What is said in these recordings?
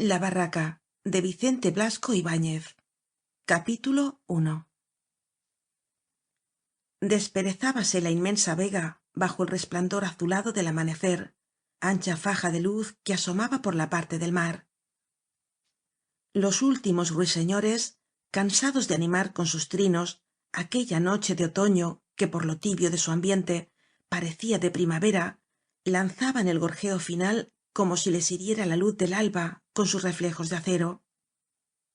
La barraca de Vicente Blasco Ibáñez. Capítulo 1. Desperezábase la inmensa vega bajo el resplandor azulado del amanecer, ancha faja de luz que asomaba por la parte del mar. Los últimos ruiseñores, cansados de animar con sus trinos aquella noche de otoño que por lo tibio de su ambiente parecía de primavera, lanzaban el gorjeo final como si les hiriera la luz del alba con sus reflejos de acero.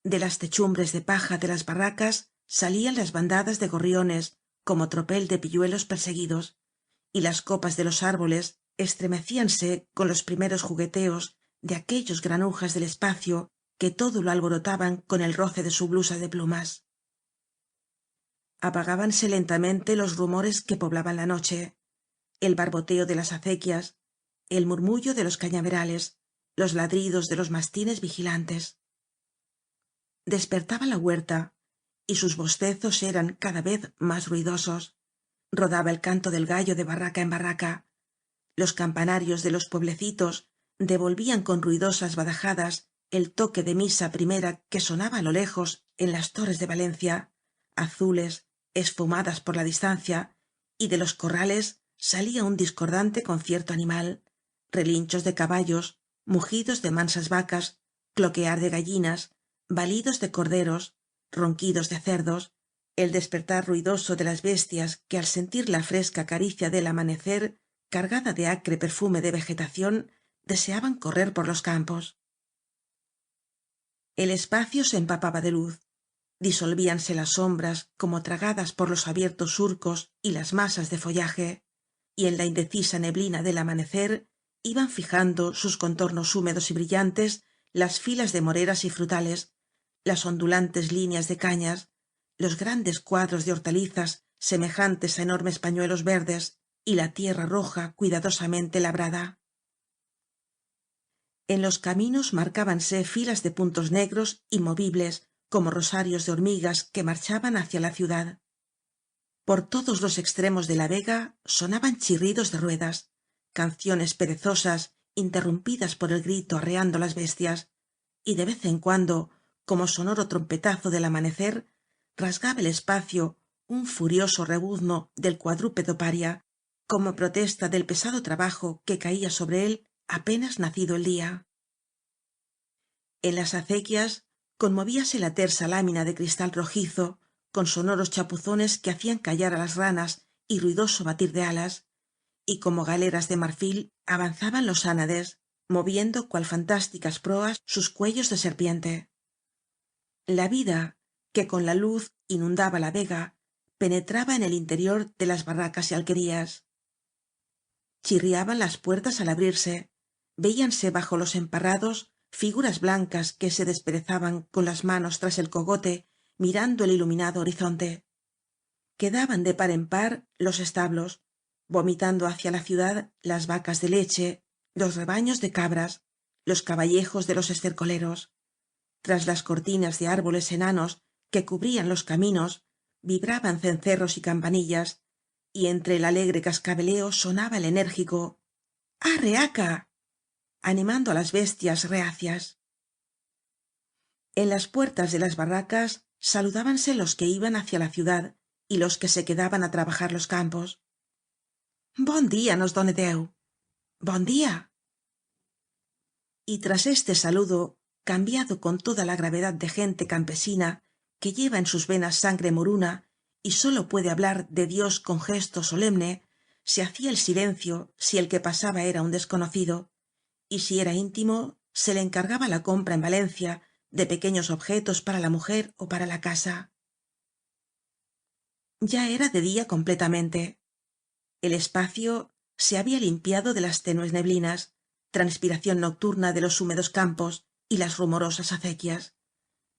De las techumbres de paja de las barracas salían las bandadas de gorriones como tropel de pilluelos perseguidos, y las copas de los árboles estremecíanse con los primeros jugueteos de aquellos granujas del espacio que todo lo alborotaban con el roce de su blusa de plumas. Apagábanse lentamente los rumores que poblaban la noche, el barboteo de las acequias, el murmullo de los cañaverales, los ladridos de los mastines vigilantes. Despertaba la huerta, y sus bostezos eran cada vez más ruidosos. Rodaba el canto del gallo de barraca en barraca. Los campanarios de los pueblecitos devolvían con ruidosas badajadas el toque de misa primera que sonaba a lo lejos en las torres de Valencia, azules, esfumadas por la distancia, y de los corrales salía un discordante concierto animal, relinchos de caballos, mugidos de mansas vacas, cloquear de gallinas, balidos de corderos, ronquidos de cerdos, el despertar ruidoso de las bestias que al sentir la fresca caricia del amanecer cargada de acre perfume de vegetación deseaban correr por los campos. El espacio se empapaba de luz, disolvíanse las sombras como tragadas por los abiertos surcos y las masas de follaje, y en la indecisa neblina del amanecer iban fijando sus contornos húmedos y brillantes las filas de moreras y frutales, las ondulantes líneas de cañas, los grandes cuadros de hortalizas semejantes á enormes pañuelos verdes, y la tierra roja cuidadosamente labrada. En los caminos marcábanse filas de puntos negros inmovibles como rosarios de hormigas que marchaban hacia la ciudad. Por todos los extremos de la vega sonaban chirridos de ruedas, canciones perezosas interrumpidas por el grito arreando las bestias, y de vez en cuando, como sonoro trompetazo del amanecer, rasgaba el espacio un furioso rebuzno del cuadrúpedo paria, como protesta del pesado trabajo que caía sobre él apenas nacido el día. En las acequias conmovíase la tersa lámina de cristal rojizo con sonoros chapuzones que hacían callar á las ranas y ruidoso batir de alas, y como galeras de marfil avanzaban los ánades, moviendo cual fantásticas proas sus cuellos de serpiente. La vida, que con la luz inundaba la vega, penetraba en el interior de las barracas y alquerías. Chirriaban las puertas al abrirse, veíanse bajo los emparrados figuras blancas que se desperezaban con las manos tras el cogote mirando el iluminado horizonte. Quedaban de par en par los establos, vomitando hacia la ciudad las vacas de leche, los rebaños de cabras, los caballejos de los estercoleros. Tras las cortinas de árboles enanos que cubrían los caminos vibraban cencerros y campanillas, y entre el alegre cascabeleo sonaba el enérgico arre-aca, animando á las bestias reacias. En las puertas de las barracas saludábanse los que iban hacia la ciudad y los que se quedaban á trabajar los campos. Bon día nos done Déu. Bon día. Y tras este saludo, cambiado con toda la gravedad de gente campesina que lleva en sus venas sangre moruna y sólo puede hablar de Dios con gesto solemne, se hacía el silencio si el que pasaba era un desconocido, y si era íntimo se le encargaba la compra en Valencia de pequeños objetos para la mujer o para la casa. Ya era de día completamente. El espacio se había limpiado de las tenues neblinas, transpiración nocturna de los húmedos campos y las rumorosas acequias.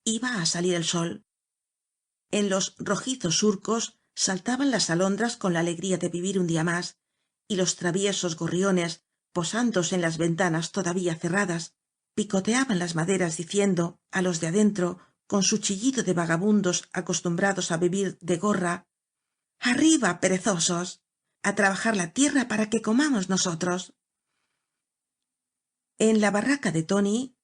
Iba á salir el sol. En los rojizos surcos saltaban las alondras con la alegría de vivir un día más, y los traviesos gorriones, posándose en las ventanas todavía cerradas, picoteaban las maderas diciendo á los de adentro con su chillido de vagabundos acostumbrados á vivir de gorra: arriba, perezosos, a trabajar la tierra para que comamos nosotros. En la barraca de tóni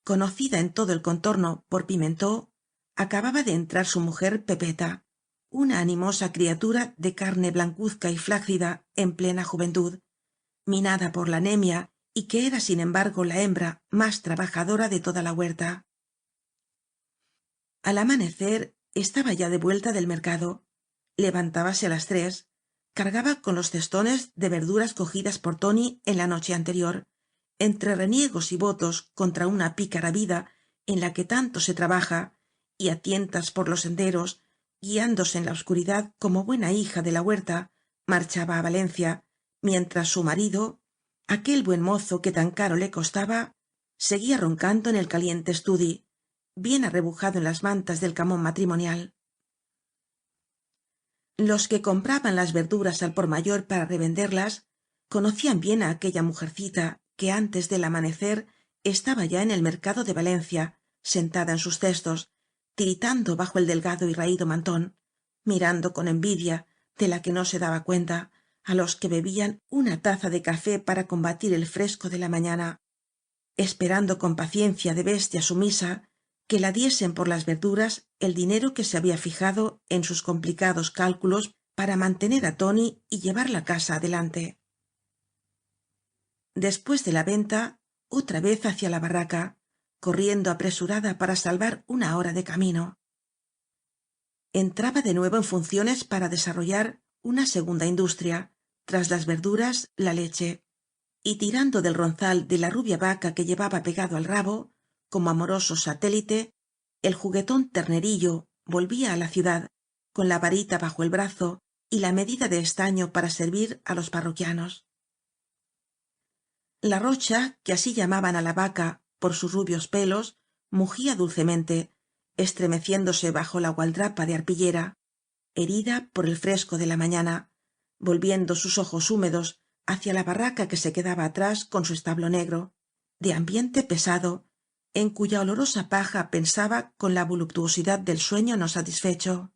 conocida en todo el contorno por Pimentó, acababa de entrar su mujer Pepeta, una animosa criatura de carne blancuzca y flácida en plena juventud, minada por la anemia y que era sin embargo la hembra más trabajadora de toda la huerta. Al amanecer estaba ya de vuelta del mercado. Levantábase a las 3, cargaba con los cestones de verduras cogidas por Tóni en la noche anterior, entre reniegos y votos contra una pícara vida en la que tanto se trabaja, y a tientas por los senderos, guiándose en la oscuridad como buena hija de la huerta, marchaba a Valencia, mientras su marido, aquel buen mozo que tan caro le costaba, seguía roncando en el caliente estudi, bien arrebujado en las mantas del camón matrimonial. Los que compraban las verduras al por mayor para revenderlas conocían bien á aquella mujercita que antes del amanecer estaba ya en el mercado de Valencia, sentada en sus cestos, tiritando bajo el delgado y raído mantón, mirando con envidia, de la que no se daba cuenta, á los que bebían una taza de café para combatir el fresco de la mañana, esperando con paciencia de bestia sumisa que la diesen por las verduras el dinero que se había fijado en sus complicados cálculos para mantener á Tóni y llevar la casa adelante. Después de la venta, otra vez hacia la barraca, corriendo apresurada para salvar una hora de camino. Entraba de nuevo en funciones para desarrollar una segunda industria, tras las verduras, la leche, y tirando del ronzal de la rubia vaca que llevaba pegado al rabo, como amoroso satélite, el juguetón ternerillo volvía á la ciudad, con la varita bajo el brazo y la medida de estaño para servir á los parroquianos. La rocha, que así llamaban á la vaca por sus rubios pelos, mugía dulcemente, estremeciéndose bajo la gualdrapa de arpillera, herida por el fresco de la mañana, volviendo sus ojos húmedos hacia la barraca que se quedaba atrás con su establo negro, de ambiente pesado, en cuya olorosa paja pensaba con la voluptuosidad del sueño no satisfecho.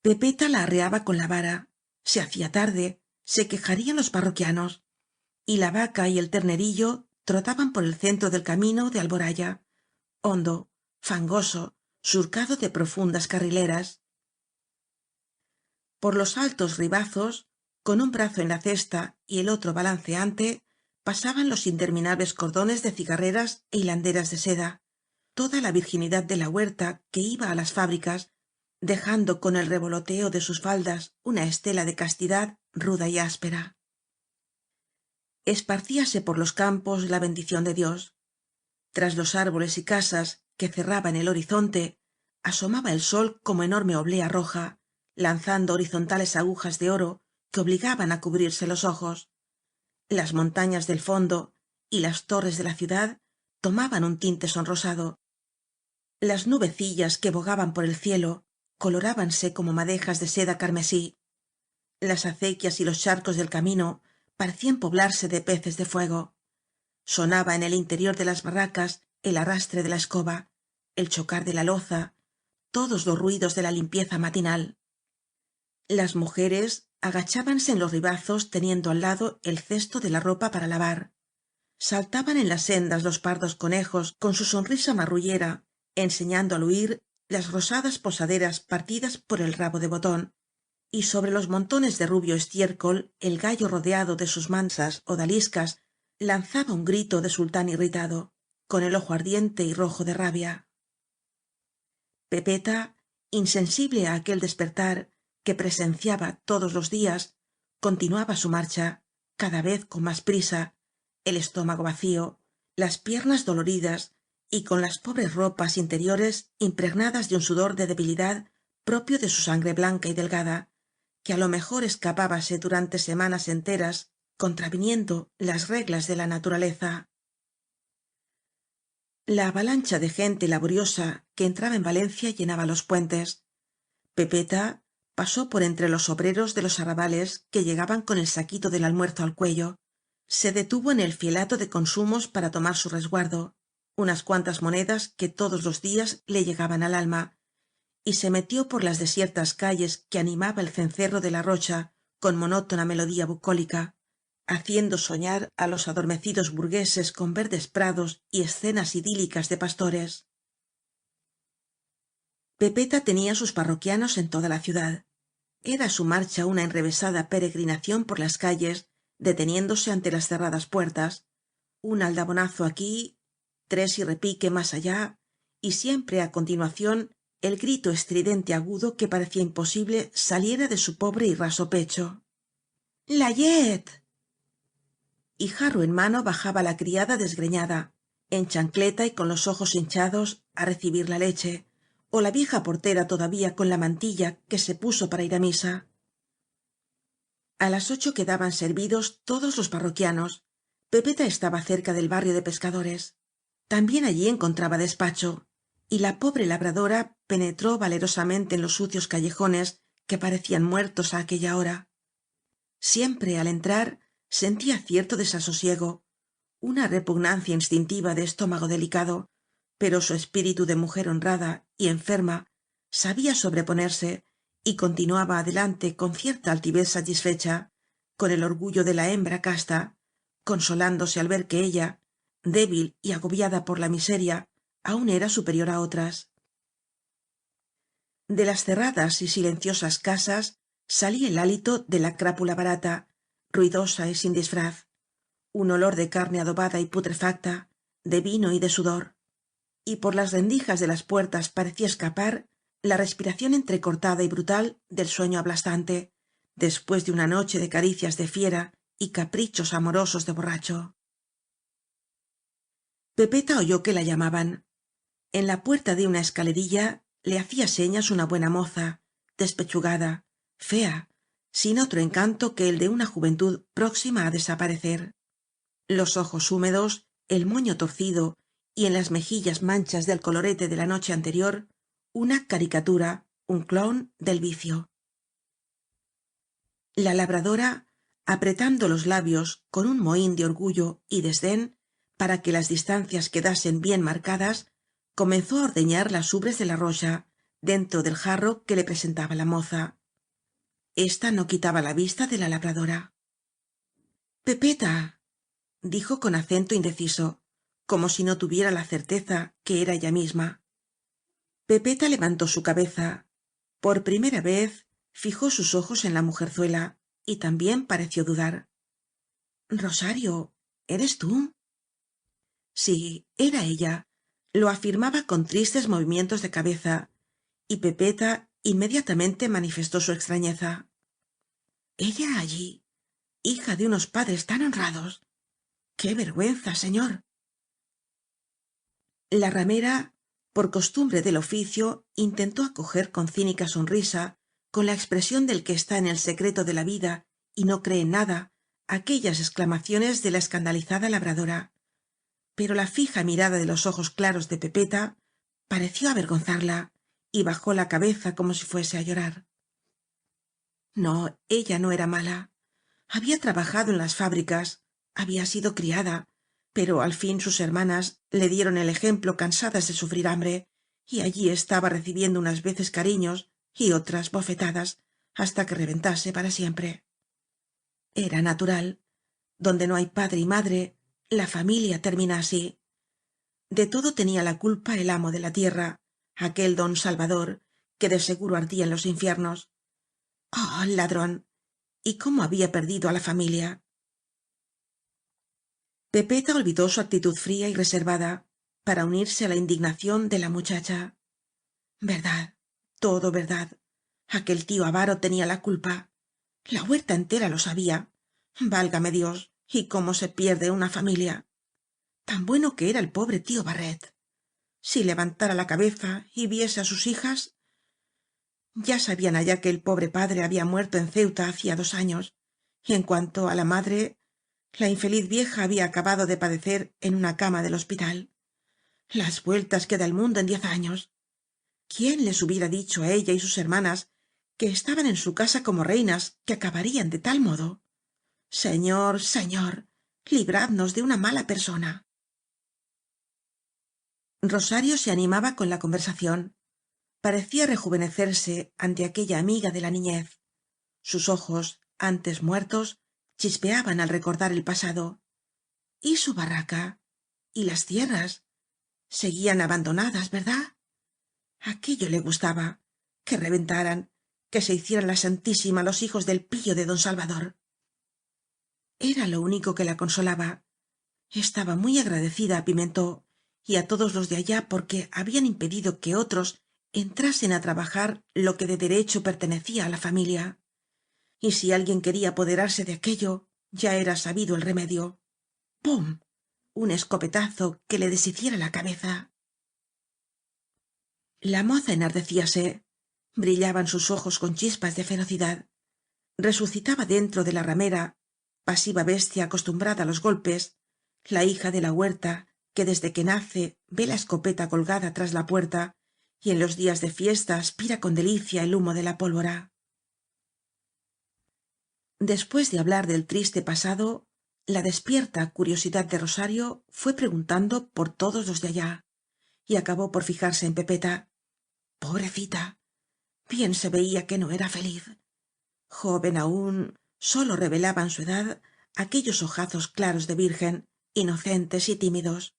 Pepeta la arreaba con la vara, se hacía tarde, se quejarían los parroquianos, y la vaca y el ternerillo trotaban por el centro del camino de Alboraya, hondo, fangoso, surcado de profundas carrileras. Por los altos ribazos, con un brazo en la cesta y el otro balanceante, pasaban los interminables cordones de cigarreras é hilanderas de seda, toda la virginidad de la huerta que iba á las fábricas, dejando con el revoloteo de sus faldas una estela de castidad ruda y áspera. Esparcíase por los campos la bendición de Dios. Tras los árboles y casas que cerraban el horizonte, asomaba el sol como enorme oblea roja, lanzando horizontales agujas de oro que obligaban á cubrirse los ojos. Las montañas del fondo y las torres de la ciudad tomaban un tinte sonrosado. Las nubecillas que bogaban por el cielo colorábanse como madejas de seda carmesí. Las acequias y los charcos del camino parecían poblarse de peces de fuego. Sonaba en el interior de las barracas el arrastre de la escoba, el chocar de la loza, todos los ruidos de la limpieza matinal. Las mujeres agachábanse en los ribazos teniendo al lado el cesto de la ropa para lavar. Saltaban en las sendas los pardos conejos con su sonrisa marrullera, enseñando al huir las rosadas posaderas partidas por el rabo de botón, y sobre los montones de rubio estiércol el gallo rodeado de sus mansas odaliscas lanzaba un grito de sultán irritado, con el ojo ardiente y rojo de rabia. Pepeta, insensible á aquel despertar que presenciaba todos los días, continuaba su marcha, cada vez con más prisa, el estómago vacío, las piernas doloridas y con las pobres ropas interiores impregnadas de un sudor de debilidad propio de su sangre blanca y delgada, que á lo mejor escapábase durante semanas enteras, contraviniendo las reglas de la naturaleza. La avalancha de gente laboriosa que entraba en Valencia llenaba los puentes. Pepeta pasó por entre los obreros de los arrabales que llegaban con el saquito del almuerzo al cuello, se detuvo en el fielato de consumos para tomar su resguardo, unas cuantas monedas que todos los días le llegaban al alma, y se metió por las desiertas calles que animaba el cencerro de la rocha con monótona melodía bucólica, haciendo soñar á los adormecidos burgueses con verdes prados y escenas idílicas de pastores. pepeta tenía sus parroquianos en toda la ciudad. Era su marcha una enrevesada peregrinación por las calles, deteniéndose ante las cerradas puertas, un aldabonazo aquí, tres y repique más allá, y siempre á continuación el grito estridente agudo que parecía imposible saliera de su pobre y raso pecho. layet. Y jarro en mano bajaba la criada desgreñada, en chancleta y con los ojos hinchados, á recibir la leche, ó la vieja portera todavía con la mantilla que se puso para ir á misa. A las 8 quedaban servidos todos los parroquianos. pepeta estaba cerca del barrio de pescadores. También allí encontraba despacho, y la pobre labradora penetró valerosamente en los sucios callejones que parecían muertos á aquella hora. Siempre al entrar sentía cierto desasosiego, una repugnancia instintiva de estómago delicado, pero su espíritu de mujer honrada y enferma sabía sobreponerse y continuaba adelante con cierta altivez satisfecha, con el orgullo de la hembra casta, consolándose al ver que ella, débil y agobiada por la miseria, aún era superior á otras. De las cerradas y silenciosas casas salía el hálito de la crápula barata, ruidosa y sin disfraz, un olor de carne adobada y putrefacta, de vino y de sudor, y por las rendijas de las puertas parecía escapar la respiración entrecortada y brutal del sueño aplastante, después de una noche de caricias de fiera y caprichos amorosos de borracho. pepeta oyó que la llamaban. En la puerta de una escalerilla le hacía señas una buena moza, despechugada, fea, sin otro encanto que el de una juventud próxima á desaparecer. Los ojos húmedos, el moño torcido y en las mejillas manchas del colorete de la noche anterior, una caricatura, un clown del vicio. La labradora, apretando los labios con un mohín de orgullo y desdén para que las distancias quedasen bien marcadas, comenzó á ordeñar las ubres de la rocha dentro del jarro que le presentaba la moza. Esta no quitaba la vista de la labradora. pepeta, dijo con acento indeciso, como si no tuviera la certeza que era ella misma. pepeta levantó su cabeza. Por primera vez fijó sus ojos en la mujerzuela y también pareció dudar. rosario, ¿eres tú? Sí, era ella. Lo afirmaba con tristes movimientos de cabeza, y pepeta inmediatamente manifestó su extrañeza. ella allí, hija de unos padres tan honrados. qué vergüenza, señor. La ramera, por costumbre del oficio, intentó acoger con cínica sonrisa, con la expresión del que está en el secreto de la vida y no cree en nada, aquellas exclamaciones de la escandalizada labradora. Pero la fija mirada de los ojos claros de pepeta pareció avergonzarla y bajó la cabeza como si fuese á llorar. No, ella no era mala. Había trabajado en las fábricas, había sido criada, pero al fin sus hermanas le dieron el ejemplo cansadas de sufrir hambre, y allí estaba recibiendo unas veces cariños y otras bofetadas, hasta que reventase para siempre. Era natural. Donde no hay padre y madre, la familia termina así. De todo tenía la culpa el amo de la tierra, aquel don Salvador, que de seguro ardía en los infiernos. ¡Oh, ladrón! ¿Y cómo había perdido á la familia? pepeta olvidó su actitud fría y reservada para unirse á la indignación de la muchacha. verdad, todo verdad. Aquel tío avaro tenía la culpa. La huerta entera lo sabía. válgame Dios, y cómo se pierde una familia. Tan bueno que era el pobre tío barret. Si levantara la cabeza y viese á sus hijas. Ya sabían allá que el pobre padre había muerto en ceuta hacía 2 años, y en cuanto á la madre, la infeliz vieja había acabado de padecer en una cama del hospital. Las vueltas que da el mundo en 10 años. ¿Quién les hubiera dicho á ella y sus hermanas que estaban en su casa como reinas que acabarían de tal modo? señor, señor, libradnos de una mala persona. rosario se animaba con la conversación. Parecía rejuvenecerse ante aquella amiga de la niñez. Sus ojos, antes muertos, chispeaban al recordar el pasado. ¿Y su barraca? ¿Y las tierras? Seguían abandonadas, ¿verdad? Aquello le gustaba, que reventaran, que se hicieran la santísima los hijos del pillo de don Salvador. Era lo único que la consolaba. Estaba muy agradecida a Pimentó y a todos los de allá porque habían impedido que otros entrasen a trabajar lo que de derecho pertenecía a la familia. Y si alguien quería apoderarse de aquello, ya era sabido el remedio. ¡Pum! Un escopetazo que le deshiciera la cabeza. La moza enardecíase. Brillaban sus ojos con chispas de ferocidad. Resucitaba dentro de la ramera, pasiva bestia acostumbrada a los golpes, la hija de la huerta, que desde que nace ve la escopeta colgada tras la puerta y en los días de fiesta aspira con delicia el humo de la pólvora. Después de hablar del triste pasado, la despierta curiosidad de Rosario fué preguntando por todos los de allá y acabó por fijarse en Pepeta. Pobrecita, bien se veía que no era feliz. Joven aún, sólo revelaban su edad aquellos ojazos claros de virgen, inocentes y tímidos.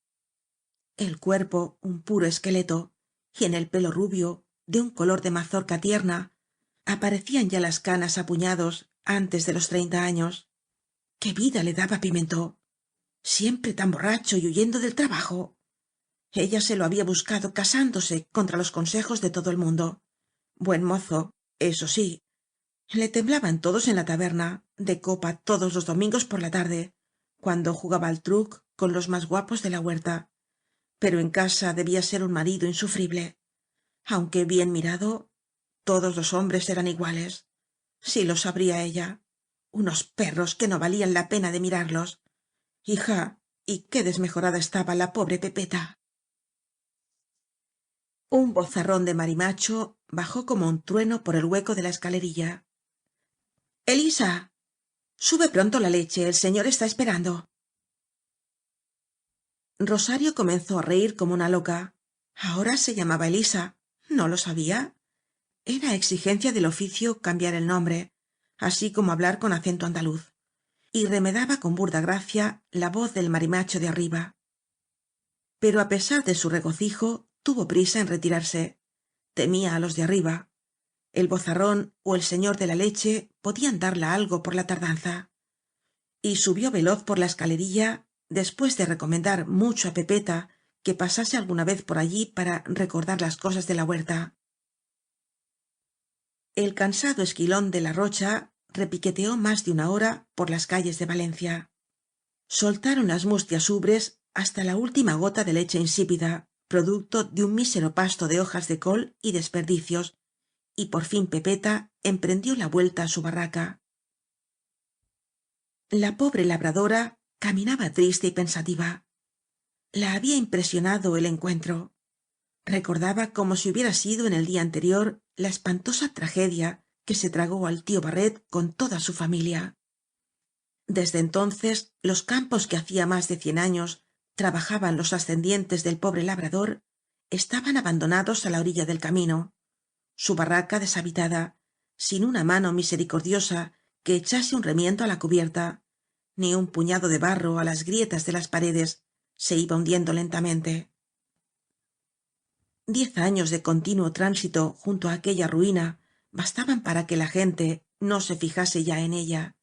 El cuerpo un puro esqueleto, y en el pelo rubio, de un color de mazorca tierna, aparecían ya las canas a puñados antes de los 30 años. ¡Qué vida le daba Pimentó! Siempre tan borracho y huyendo del trabajo. Ella se lo había buscado casándose contra los consejos de todo el mundo. Buen mozo, eso sí. Le temblaban todos en la taberna, de copa todos los domingos por la tarde, cuando jugaba al truc con los más guapos de la huerta. Pero en casa debía ser un marido insufrible. Aunque bien mirado, todos los hombres eran iguales. Sí lo sabría ella. Unos perros que no valían la pena de mirarlos. Hija, y qué desmejorada estaba la pobre Pepeta. Un vozarrón de marimacho bajó como un trueno por el hueco de la escalerilla. Elisa, sube pronto la leche, el señor está esperando. Rosario comenzó a reir como una loca. Ahora se llamaba Elisa. ¿No lo sabía? Era exigencia del oficio cambiar el nombre, así como hablar con acento andaluz. Y remedaba con burda gracia la voz del marimacho de arriba. Pero a pesar de su regocijo, tuvo prisa en retirarse. Temía a los de arriba. El vozarrón o el señor de la leche podían darla algo por la tardanza. Y subió veloz por la escalerilla, después de recomendar mucho a Pepeta que pasase alguna vez por allí para recordar las cosas de la huerta. El cansado esquilón de la Rocha repiqueteó más de una hora por las calles de Valencia. Soltaron las mustias ubres hasta la última gota de leche insípida, producto de un mísero pasto de hojas de col y desperdicios, y por fin Pepeta emprendió la vuelta á su barraca. La pobre labradora caminaba triste y pensativa. La había impresionado el encuentro. Recordaba como si hubiera sido en el día anterior la espantosa tragedia que se tragó al tío Barret con toda su familia. Desde entonces, los campos que hacía más de 100 años trabajaban los ascendientes del pobre labrador estaban abandonados á la orilla del camino, su barraca deshabitada, sin una mano misericordiosa que echase un remiendo á la cubierta, ni un puñado de barro á las grietas de las paredes, se iba hundiendo lentamente. 10 años de continuo tránsito junto á aquella ruina bastaban para que la gente no se fijase ya en ella.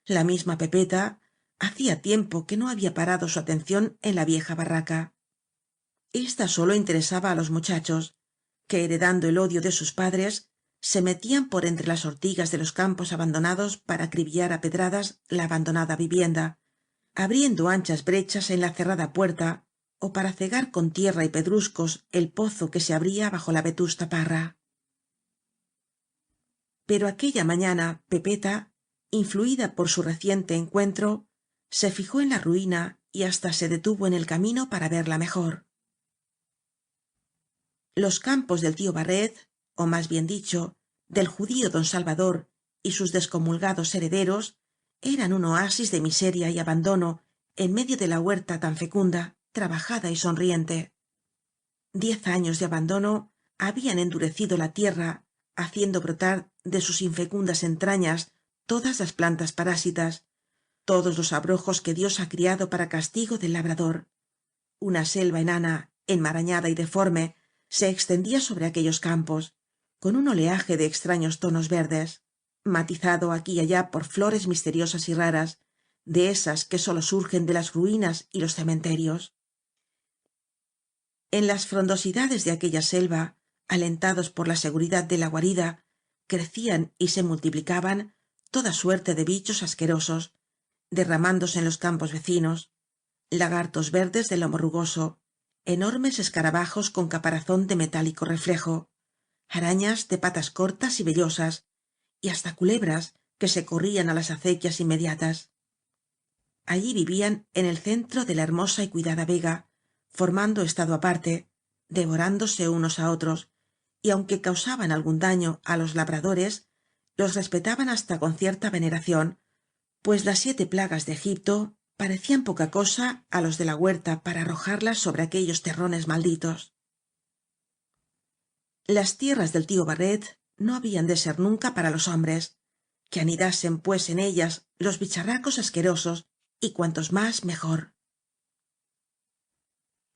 La misma Pepeta hacía tiempo que no había parado su atención en la vieja barraca. Esta sólo interesaba á los muchachos, que heredando el odio de sus padres, se metían por entre las ortigas de los campos abandonados para acribillar á pedradas la abandonada vivienda, abriendo anchas brechas en la cerrada puerta ó para cegar con tierra y pedruscos el pozo que se abría bajo la vetusta parra. Pero aquella mañana Pepeta, influida por su reciente encuentro, se fijó en la ruina y hasta se detuvo en el camino para verla mejor. Los campos del tío Barret, ó más bien dicho, del judío don Salvador y sus descomulgados herederos, eran un oasis de miseria y abandono en medio de la huerta tan fecunda, trabajada y sonriente. 10 años de abandono habían endurecido la tierra, haciendo brotar de sus infecundas entrañas todas las plantas parásitas, todos los abrojos que Dios ha criado para castigo del labrador. Una selva enana, enmarañada y deforme, se extendía sobre aquellos campos, con un oleaje de extraños tonos verdes, matizado aquí y allá por flores misteriosas y raras, de esas que sólo surgen de las ruinas y los cementerios. En las frondosidades de aquella selva, alentados por la seguridad de la guarida, crecían y se multiplicaban toda suerte de bichos asquerosos, derramándose en los campos vecinos, lagartos verdes de lomo rugoso, enormes escarabajos con caparazón de metálico reflejo, arañas de patas cortas y vellosas, y hasta culebras que se corrían á las acequias inmediatas. Allí vivían en el centro de la hermosa y cuidada vega, formando estado aparte, devorándose unos á otros, y aunque causaban algún daño á los labradores, los respetaban hasta con cierta veneración, pues las 7 plagas de Egipto parecían poca cosa á los de la huerta para arrojarlas sobre aquellos terrones malditos. Las tierras del tío barret no habían de ser nunca para los hombres, que anidasen pues en ellas los bicharracos asquerosos y cuantos más mejor.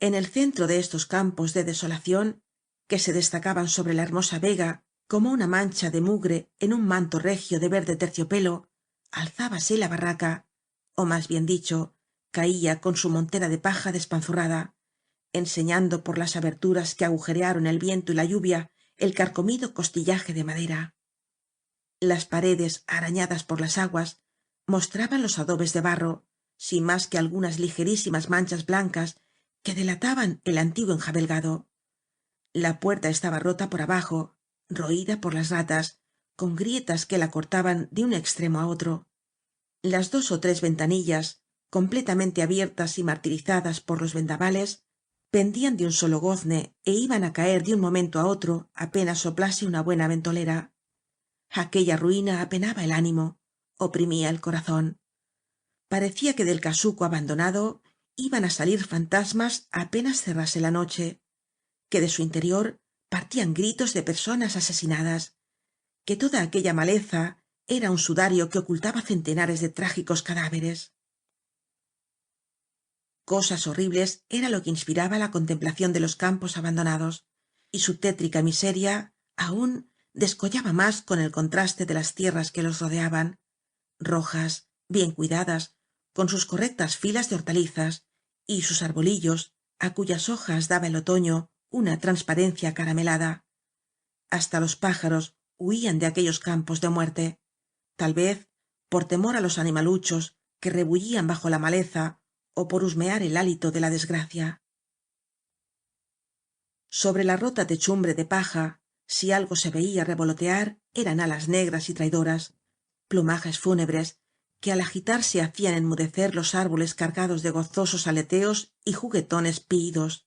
En el centro de estos campos de desolación, que se destacaban sobre la hermosa vega como una mancha de mugre en un manto regio de verde terciopelo, alzábase la barraca, o más bien dicho, caía con su montera de paja despanzurrada, enseñando por las aberturas que agujerearon el viento y la lluvia el carcomido costillaje de madera. Las paredes arañadas por las aguas mostraban los adobes de barro, sin más que algunas ligerísimas manchas blancas que delataban el antiguo enjabelgado. La puerta estaba rota por abajo, roída por las ratas, con grietas que la cortaban de un extremo á otro. Las 2 ó 3 ventanillas, completamente abiertas y martirizadas por los vendavales, pendían de un solo gozne é iban á caer de un momento á otro apenas soplase una buena ventolera. Aquella ruina apenaba el ánimo, oprimía el corazón. Parecía que del casuco abandonado iban á salir fantasmas apenas cerrase la noche, que de su interior partían gritos de personas asesinadas, que toda aquella maleza era un sudario que ocultaba centenares de trágicos cadáveres. Cosas horribles era lo que inspiraba la contemplación de los campos abandonados, y su tétrica miseria aún descollaba más con el contraste de las tierras que los rodeaban, rojas, bien cuidadas, con sus correctas filas de hortalizas, y sus arbolillos, á cuyas hojas daba el otoño una transparencia acaramelada. Hasta los pájaros huían de aquellos campos de muerte, tal vez por temor á los animaluchos que rebullían bajo la maleza ó por husmear el hálito de la desgracia. Sobre la rota techumbre de paja, si algo se veía revolotear, eran alas negras y traidoras, plumajes fúnebres que al agitarse hacían enmudecer los árboles cargados de gozosos aleteos y juguetones piídos,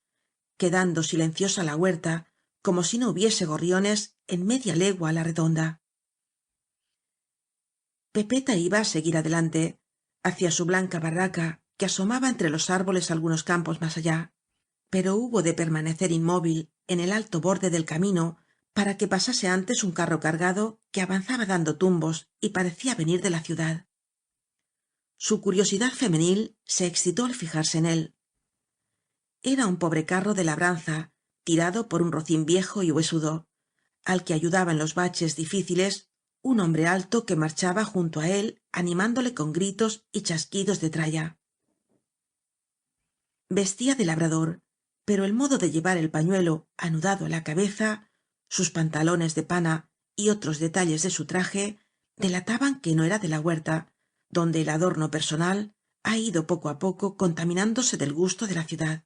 quedando silenciosa la huerta como si no hubiese gorriones en media legua á la redonda. Pepeta iba á seguir adelante, hacia su blanca barraca que asomaba entre los árboles algunos campos más allá, pero hubo de permanecer inmóvil en el alto borde del camino para que pasase antes un carro cargado que avanzaba dando tumbos y parecía venir de la ciudad. Su curiosidad femenil se excitó al fijarse en él. Era un pobre carro de labranza tirado por un rocín viejo y huesudo, al que ayudaba en los baches difíciles un hombre alto que marchaba junto á él animándole con gritos y chasquidos de tralla. Vestía de labrador, pero el modo de llevar el pañuelo anudado á la cabeza, sus pantalones de pana y otros detalles de su traje delataban que no era de la huerta, donde el adorno personal ha ido poco á poco contaminándose del gusto de la ciudad.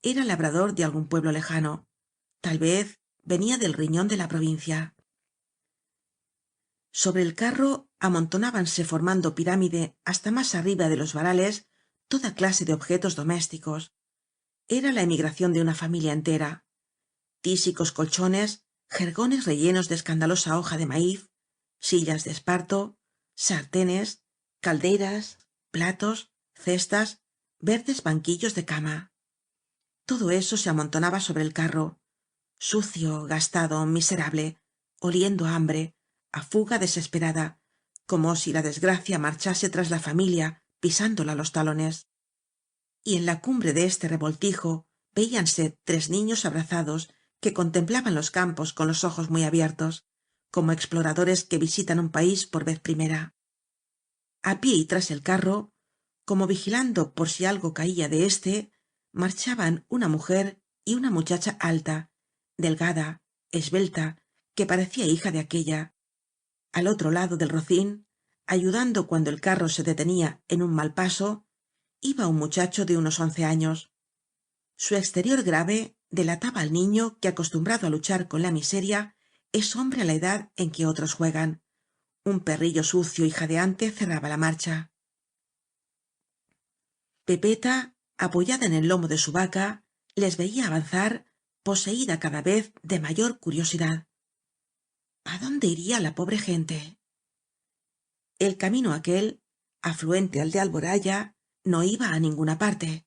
Era labrador de algún pueblo lejano, tal vez venía del riñón de la provincia. Sobre el carro amontonábanse formando pirámide hasta más arriba de los varales toda clase de objetos domésticos. Era la emigración de una familia entera. Tísicos colchones, jergones rellenos de escandalosa hoja de maíz, sillas de esparto, sartenes, calderas, platos, cestas, verdes banquillos de cama. Todo eso se amontonaba sobre el carro, sucio, gastado, miserable, oliendo a hambre, a fuga desesperada, como si la desgracia marchase tras la familia pisándola los talones. Y en la cumbre de este revoltijo veíanse tres niños abrazados que contemplaban los campos con los ojos muy abiertos, como exploradores que visitan un país por vez primera. A pie y tras el carro, como vigilando por si algo caía de éste, marchaban una mujer y una muchacha alta, delgada, esbelta, que parecía hija de aquélla. Al otro lado del rocín, ayudando cuando el carro se detenía en un mal paso, iba un muchacho de unos 11 años. Su exterior grave delataba al niño que, acostumbrado á luchar con la miseria, es hombre á la edad en que otros juegan. Un perrillo sucio y jadeante cerraba la marcha. Pepeta, apoyada en el lomo de su vaca, les veía avanzar, poseída cada vez de mayor curiosidad. ¿A dónde iría la pobre gente? El camino aquel, afluente al de Alboraya, no iba á ninguna parte.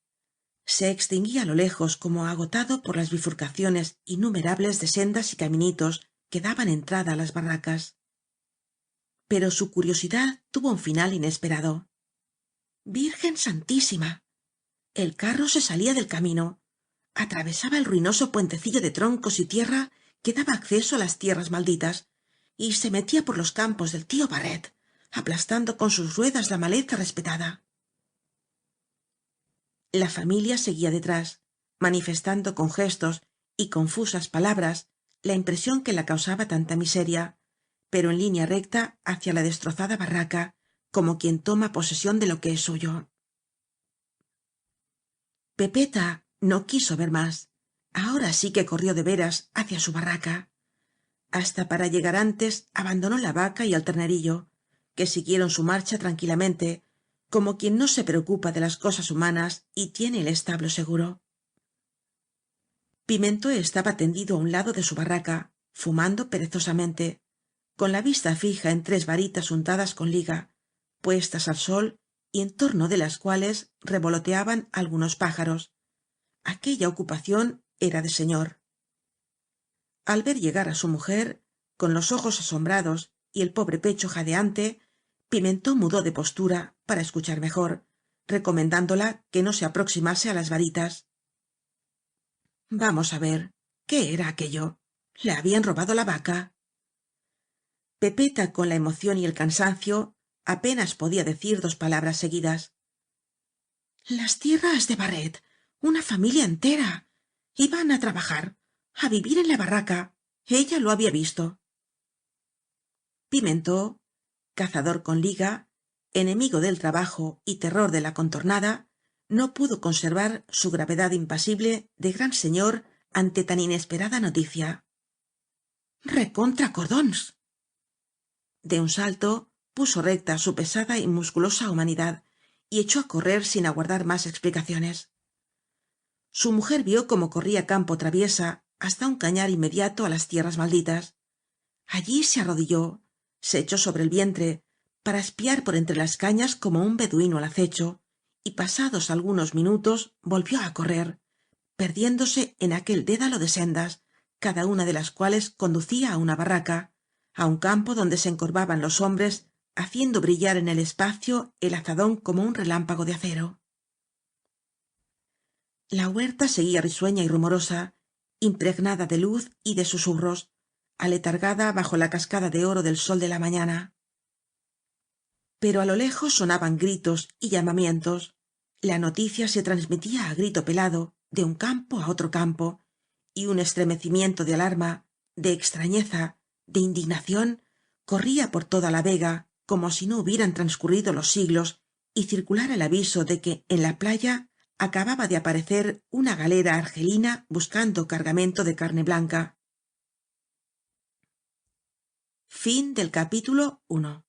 Se extinguía á lo lejos como agotado por las bifurcaciones innumerables de sendas y caminitos que daban entrada á las barracas. Pero su curiosidad tuvo un final inesperado. ¡Virgen Santísima! El carro se salía del camino, atravesaba el ruinoso puentecillo de troncos y tierra que daba acceso á las tierras malditas, y se metía por los campos del tío Barret, aplastando con sus ruedas la maleza respetada. La familia seguía detrás, manifestando con gestos y confusas palabras la impresión que la causaba tanta miseria, pero en línea recta hacia la destrozada barraca, como quien toma posesión de lo que es suyo. Pepeta no quiso ver más. Ahora sí que corrió de veras hacia su barraca. Hasta para llegar antes abandonó la vaca y al ternerillo, que siguieron su marcha tranquilamente, como quien no se preocupa de las cosas humanas y tiene el establo seguro. Pimentó estaba tendido á un lado de su barraca, fumando perezosamente, con la vista fija en tres varitas untadas con liga, puestas al sol y en torno de las cuales revoloteaban algunos pájaros. Aquella ocupación era de señor. Al ver llegar á su mujer, con los ojos asombrados y el pobre pecho jadeante, Pimentó mudó de postura para escuchar mejor, recomendándola que no se aproximase á las varitas. Vamos á ver, ¿qué era aquello? ¿Le habían robado la vaca? Pepeta, con la emoción y el cansancio, apenas podía decir dos palabras seguidas. Las tierras de Barret, una familia entera. Iban á trabajar, á vivir en la barraca. Ella lo había visto. Pimentó, cazador con liga, enemigo del trabajo y terror de la contornada, no pudo conservar su gravedad impasible de gran señor ante tan inesperada noticia. Recontra cordóns. De un salto puso recta su pesada y musculosa humanidad y echó á correr sin aguardar más explicaciones. Su mujer vió cómo corría campo traviesa hasta un cañar inmediato á las tierras malditas. Allí se arrodilló, se echó sobre el vientre para espiar por entre las cañas como un beduino al acecho, y pasados algunos minutos volvió á correr, perdiéndose en aquel dédalo de sendas, cada una de las cuales conducía á una barraca, á un campo donde se encorvaban los hombres haciendo brillar en el espacio el azadón como un relámpago de acero. La huerta seguía risueña y rumorosa, impregnada de luz y de susurros, aletargada bajo la cascada de oro del sol de la mañana. Pero á lo lejos sonaban gritos y llamamientos. La noticia se transmitía á grito pelado de un campo á otro campo, y un estremecimiento de alarma, de extrañeza, de indignación, corría por toda la vega como si no hubieran transcurrido los siglos y circulara el aviso de que en la playa acababa de aparecer una galera argelina buscando cargamento de carne blanca. Capítulo 1.